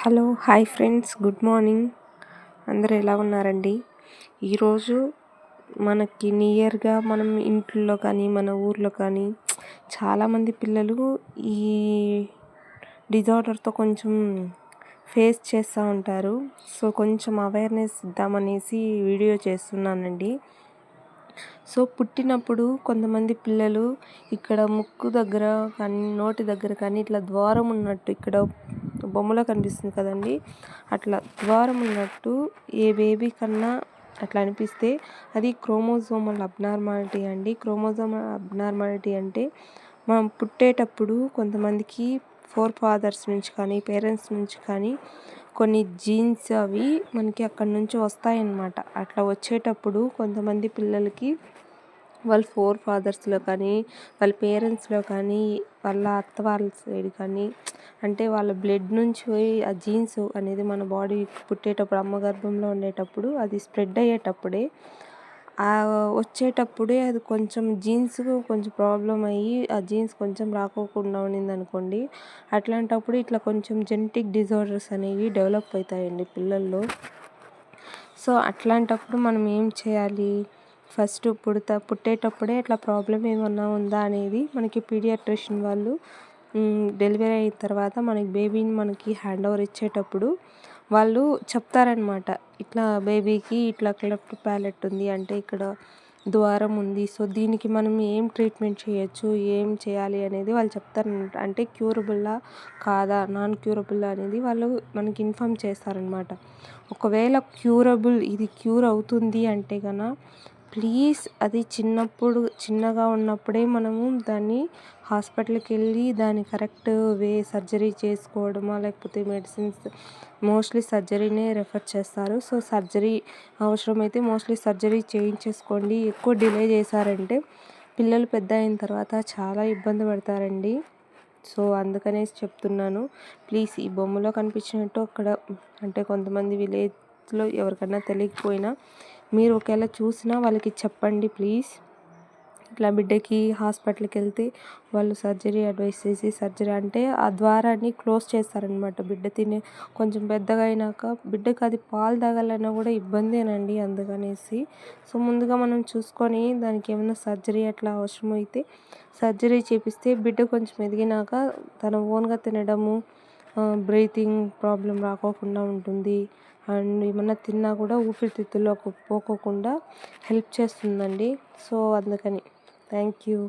Hello hi friends, good morning. అందరూ ఎలా ఉన్నారండి? ఈరోజు మనకి నియర్గా మనం ఇంట్లో కానీ మన ఊర్లో కానీ చాలామంది పిల్లలు ఈ డిజార్డర్తో కొంచెం ఫేస్ చేస్తూ ఉంటారు. సో కొంచెం అవేర్నెస్ ఇద్దామనేసి వీడియో చేస్తున్నానండి. సో పుట్టినప్పుడు కొంతమంది పిల్లలు ఇక్కడ ముక్కు దగ్గర కానీ నోటి దగ్గర కానీ ఇట్లా ద్వారం ఉన్నట్టు, ఇక్కడ బొమ్మలో కనిపిస్తుంది కదండి, అట్లా ద్వారం ఉన్నట్టు ఏ బేబీ కన్నా అట్లా అనిపిస్తే అది క్రోమోజోమల్ అబ్నార్మాలిటీ అండి. క్రోమోజోమల్ అబ్నార్మాలిటీ అంటే మనం పుట్టేటప్పుడు కొంతమందికి ఫోర్ ఫాదర్స్ నుంచి కానీ పేరెంట్స్ నుంచి కానీ కొన్ని జీన్స్ అవి మనకి అక్కడి నుంచి వస్తాయన్నమాట. అట్లా వచ్చేటప్పుడు కొంతమంది పిల్లలకి వాళ్ళ ఫోర్ ఫాదర్స్లో కానీ వాళ్ళ పేరెంట్స్లో కానీ వాళ్ళ అత్త వాళ్ళ సైడ్ కానీ అంటే వాళ్ళ బ్లడ్ నుంచి ఆ జీన్స్ అనేది మన బాడీ పుట్టేటప్పుడు అమ్మ గర్భంలో ఉండేటప్పుడు అది స్ప్రెడ్ అయ్యేటప్పుడే వచ్చేటప్పుడే అది కొంచెం జీన్స్ కొంచెం ప్రాబ్లం అయ్యి ఆ జీన్స్ కొంచెం రాకోకుండా ఉండింది అనుకోండి, అట్లాంటప్పుడు ఇట్లా కొంచెం జెనెటిక్ డిజార్డర్స్ అనేవి డెవలప్ అవుతాయండి పిల్లల్లో. సో అట్లాంటప్పుడు మనం ఏం చేయాలి? ఫస్ట్ పుట్టేటప్పుడే ఇట్లా ప్రాబ్లం ఏమన్నా ఉందా అనేది మనకి పీడియాట్రిషియన్ వాళ్ళు డెలివరీ అయిన తర్వాత మనకి బేబీని మనకి హ్యాండ్ ఓవర్ ఇచ్చేటప్పుడు వాళ్ళు చెప్తారనమాట. ఇట్లా బేబీకి ఇట్లా క్లెఫ్ట్ ప్యాలెట్ ఉంది, అంటే ఇక్కడ ద్వారం ఉంది, సో దీనికి మనం ఏం ట్రీట్మెంట్ చేయొచ్చు, ఏం చేయాలి అనేది వాళ్ళు చెప్తారనమాట. అంటే క్యూరబుల్లా కాదా, నాన్ క్యూరబుల్ అనేది వాళ్ళు మనకి ఇన్ఫామ్ చేస్తారనమాట. ఒకవేళ క్యూరబుల్, ఇది క్యూర్ అవుతుంది అంటే కనుక ప్లీజ్ అది చిన్నగా ఉన్నప్పుడే మనము దాన్ని హాస్పిటల్కి వెళ్ళి దాన్ని కరెక్ట్ సర్జరీ చేసుకోవడమా లేకపోతే మెడిసిన్స్, మోస్ట్లీ సర్జరీనే రెఫర్ చేస్తారు. సో సర్జరీ అవసరమైతే మోస్ట్లీ సర్జరీ చేయించేసుకోండి. ఎక్కువ డిలే చేశారంటే పిల్లలు పెద్ద అయిన తర్వాత చాలా ఇబ్బంది పడతారండి. సో అందుకనేసి చెప్తున్నాను. ప్లీజ్ ఈ బొమ్మలో కనిపించినట్టు అక్కడ అంటే కొంతమంది విలేజ్లో ఎవరికన్నా తెలియకపోయినా మీరు ఒకవేళ చూసినా వాళ్ళకి చెప్పండి ప్లీజ్. ఇట్లా బిడ్డకి హాస్పిటల్కి వెళ్తే వాళ్ళు సర్జరీ అడ్వైస్ చేసి సర్జరీ అంటే ఆ ద్వారాన్ని క్లోజ్ చేస్తారనమాట. బిడ్డ కొంచెం పెద్దగా అయినాక బిడ్డకి అది పాలు తాగాలన్నా కూడా ఇబ్బందేనండి. అందుకనేసి సో ముందుగా మనం చూసుకొని దానికి ఏమైనా సర్జరీ అట్లా అవసరమైతే సర్జరీ చేపిస్తే బిడ్డ కొంచెం ఎదిగినాక తన ఓన్గా తినడము, బ్రీతింగ్ ప్రాబ్లం రాకోకుండా ఉంటుంది. అండ్ ఏమన్నా తిన్నా కూడా ఊపిరితిత్తుల్లోకి పోకోకుండా హెల్ప్ చేస్తుందండి. సో అందుకని థ్యాంక్ యూ.